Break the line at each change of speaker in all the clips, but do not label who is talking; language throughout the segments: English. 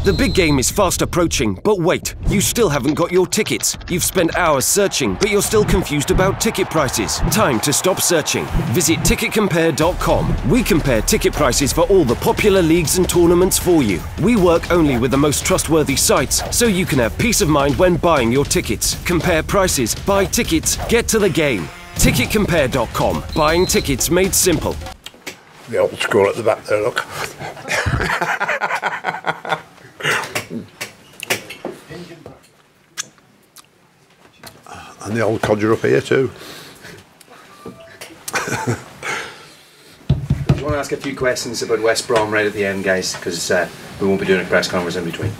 The big game is fast approaching, but wait, you still haven't got your tickets. You've spent hours searching, but you're still confused about ticket prices. Time to stop searching. Visit ticketcompare.com. We compare ticket prices for all the popular leagues and tournaments for you. We work only with the most trustworthy sites, so you can have peace of mind when buying your tickets. Compare prices, buy tickets, get to the game. Ticketcompare.com. Buying tickets made simple.
The old school at the back there, look. And the old codger up here too.
I just want to ask a few questions about West Brom right at the end, guys, because we won't be doing a press conference in between.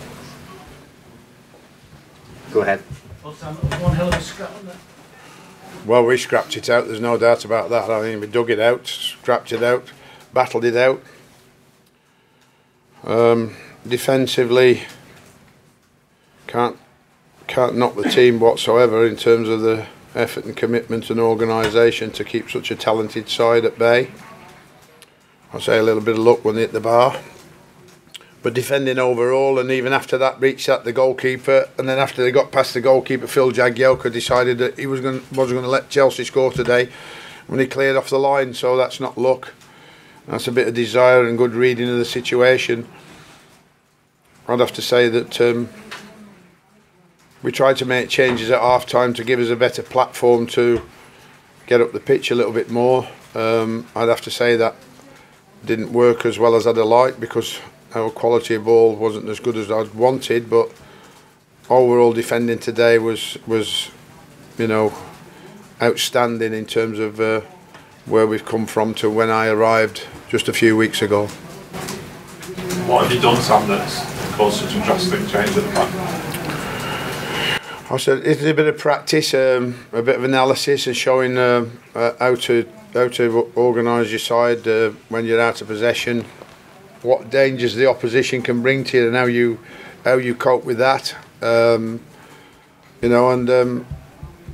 Go ahead.
Well, Sam, one hell of a scrap on that.
Well, we scrapped it out, there's no doubt about that. I mean, we dug it out, scrapped it out, battled it out. Defensively, can't knock the team whatsoever in terms of the effort and commitment and organisation to keep such a talented side at bay. I'll say a little bit of luck when they hit the bar. But defending overall, and even after that, reached at the goalkeeper, and then after they got past the goalkeeper, Phil Jagielka decided that he wasn't going to let Chelsea score today when he cleared off the line. So that's not luck. That's a bit of desire and good reading of the situation. I'd have to say that we tried to make changes at half time to give us a better platform to get up the pitch a little bit more. I'd have to say that didn't work as well as I'd have liked, because our quality of ball wasn't as good as I'd wanted, but overall defending today was you know, outstanding in terms of where we've come from to when I arrived just a few weeks ago.
What have you done, Sam, that's caused such a drastic change at the back?
I said it's a bit of practice, a bit of analysis, and showing how to organise your side when you're out of possession, what dangers the opposition can bring to you, and how you cope with that. You know, and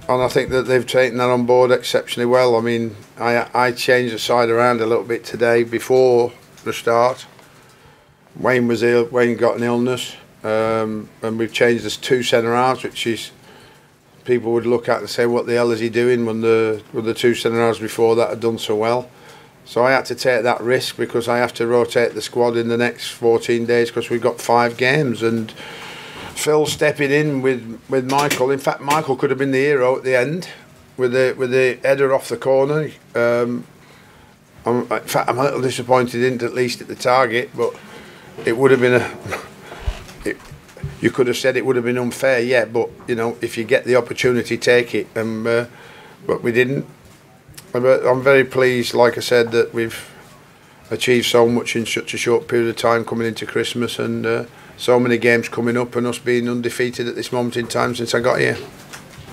I think that they've taken that on board exceptionally well. I mean, I changed the side around a little bit today before the start. Wayne was ill. Wayne got an illness. And we've changed this 2 centre-halves, which is, people would look at and say, what the hell is he doing when the 2 centre-halves before that had done so well. So I had to take that risk, because I have to rotate the squad in the next 14 days, because we've got 5 games, and Phil stepping in with Michael. In fact, Michael could have been the hero at the end with the header off the corner. In fact, I'm a little disappointed he didn't at least hit the target, but it would have been you could have said it would have been unfair, yeah, but you know, if you get the opportunity, take it. But we didn't. I'm very pleased, like I said, that we've achieved so much in such a short period of time coming into Christmas, and so many games coming up, and us being undefeated at this moment in time since I got here.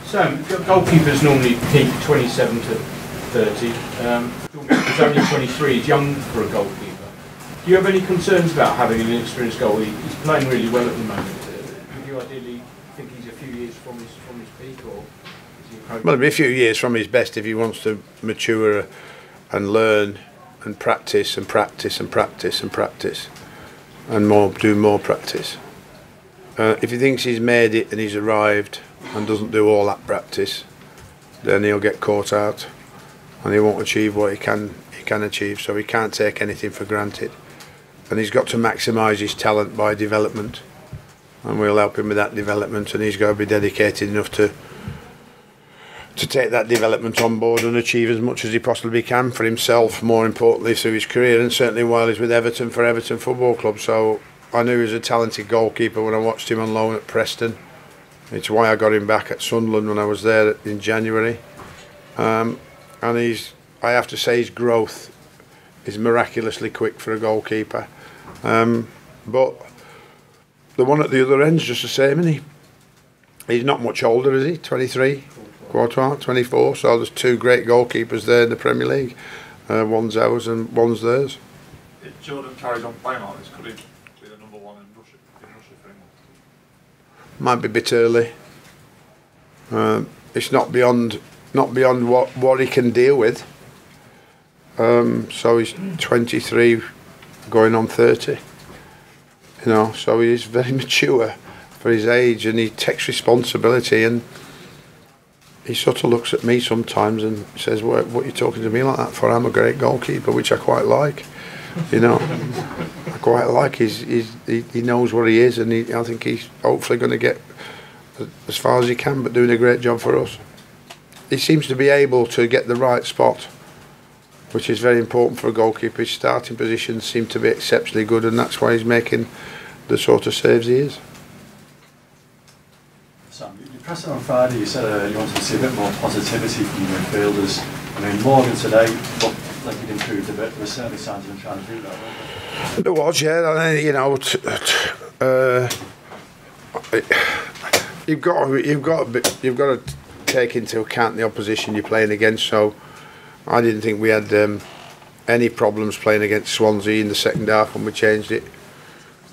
Sam, goalkeepers normally peak 27 to 30. He's only 23. He's young for a goalkeeper. Do you have any concerns about having an inexperienced goalie? He's playing really well at the moment. Would you ideally think he's a few years from his peak, or is he approaching?
Well, it'll be a few years from his best if he wants to mature and learn and practice and practice and practice and practice and do more practice. If he thinks he's made it and he's arrived and doesn't do all that practice, then he'll get caught out and he won't achieve what he can achieve. So he can't take anything for granted, and he's got to maximise his talent by development, and we'll help him with that development, and he's got to be dedicated enough to take that development on board and achieve as much as he possibly can for himself, more importantly through his career, and certainly while he's with Everton for Everton Football Club. So I knew he was a talented goalkeeper when I watched him on loan at Preston. It's why I got him back at Sunderland when I was there in January. And I have to say his growth is miraculously quick for a goalkeeper. But the one at the other end is just the same, isn't he? He's not much older, is he? 23, quarter, 24. So there's 2 great goalkeepers there in the Premier League. One's ours and one's theirs.
If Jordan carries on playing like this, could he be the number 1 in Russia for England?
Might be a bit early. It's not beyond what he can deal with. So he's 23, going on 30. you know. So he's very mature for his age, and he takes responsibility. And he sort of looks at me sometimes and says, "What are you talking to me like that for? I'm a great goalkeeper," which I quite like, you know. I quite like. He knows what he is, and I think he's hopefully going to get as far as he can, but doing a great job for us. He seems to be able to get the right spot, which is very important for a goalkeeper. His starting positions seem to be exceptionally good, and that's why he's making the sort of saves he is.
Sam, you pressed it on Friday, you said you wanted to see a bit more positivity from the midfielders. I mean, Morgan today looked like he'd improved a bit. There were certainly signs of him trying to do that, weren't there?
There was, yeah. I mean, you know, you've got to take into account the opposition you're playing against. So I didn't think we had any problems playing against Swansea in the second half when we changed it.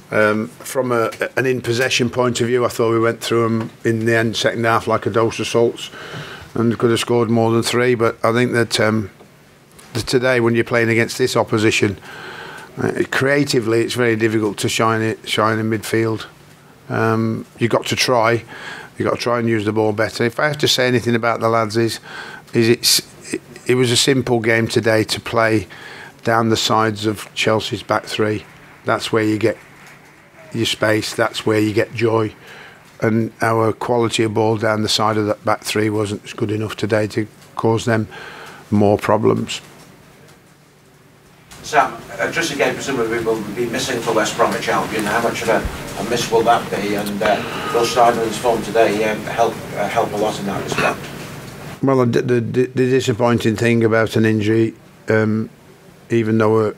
From an in possession point of view, I thought we went through them in the end second half like a dose of salts, and could have scored more than 3. But I think that today, when you're playing against this opposition, creatively it's very difficult to shine in midfield. You've got to try. You've got to try and use the ball better. If I have to say anything about the lads, it was a simple game today to play down the sides of Chelsea's back 3. That's where you get your space, that's where you get joy, and our quality of ball down the side of that back 3 wasn't good enough today to cause them more problems.
Sam, just again, presumably will be missing for West Bromwich Albion. How much of a miss will that be? And will Steinman's form today help a lot in that respect?
Well, the disappointing thing about an injury, even though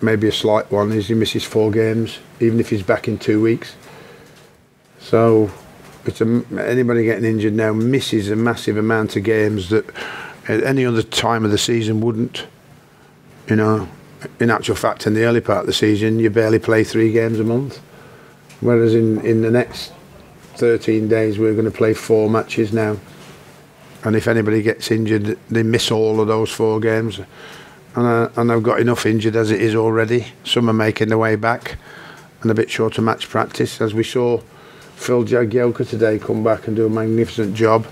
maybe a slight one, is he misses 4 games, even if he's back in 2 weeks. So anybody getting injured now misses a massive amount of games that at any other time of the season wouldn't. You know, in actual fact, in the early part of the season, you barely play 3 games a month, whereas in the next 13 days we're going to play 4 matches now. And if anybody gets injured, they miss all of those 4 games. And I've got enough injured as it is already. Some are making their way back and a bit short of match practice. As we saw Phil Jagielka today come back and do a magnificent job.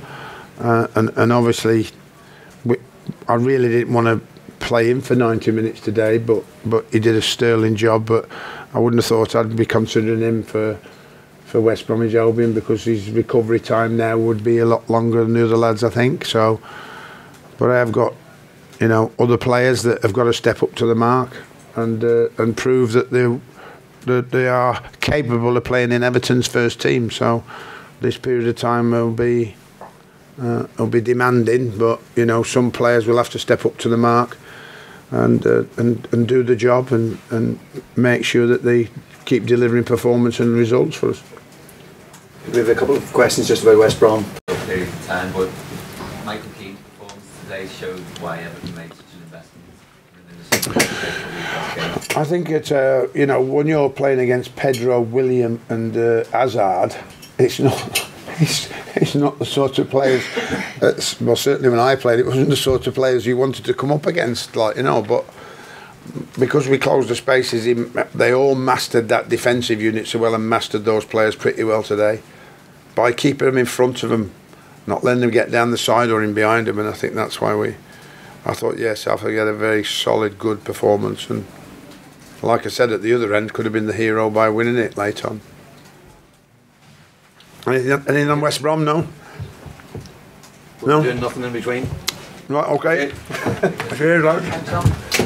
And obviously, I really didn't want to play him for 90 minutes today, but he did a sterling job. But I wouldn't have thought I'd be considering him for West Bromwich Albion, because his recovery time now would be a lot longer than the other lads, I think. So, but I have got, you know, other players that have got to step up to the mark and prove that they are capable of playing in Everton's first team. So this period of time will be demanding, but you know, some players will have to step up to the mark and do the job and make sure that they keep delivering performance and results for us.
We have a couple of questions just about West Brom.
Period of time, but Michael Keane's performance today showed why Everton made such an investment.
I think it's you know, when you're playing against Pedro, William, and Hazard, it's not the sort of players. Well, certainly when I played, it wasn't the sort of players you wanted to come up against, like, you know. But because we closed the spaces, they all mastered that defensive unit so well and mastered those players pretty well today by keeping them in front of them, not letting them get down the side or in behind them. And I think that's why I thought, yes, I think he had a very solid, good performance. And like I said, at the other end, could have been the hero by winning it late on. Anything on West Brom? No?
No? Doing nothing in between?
Right, okay. Cheers, lads.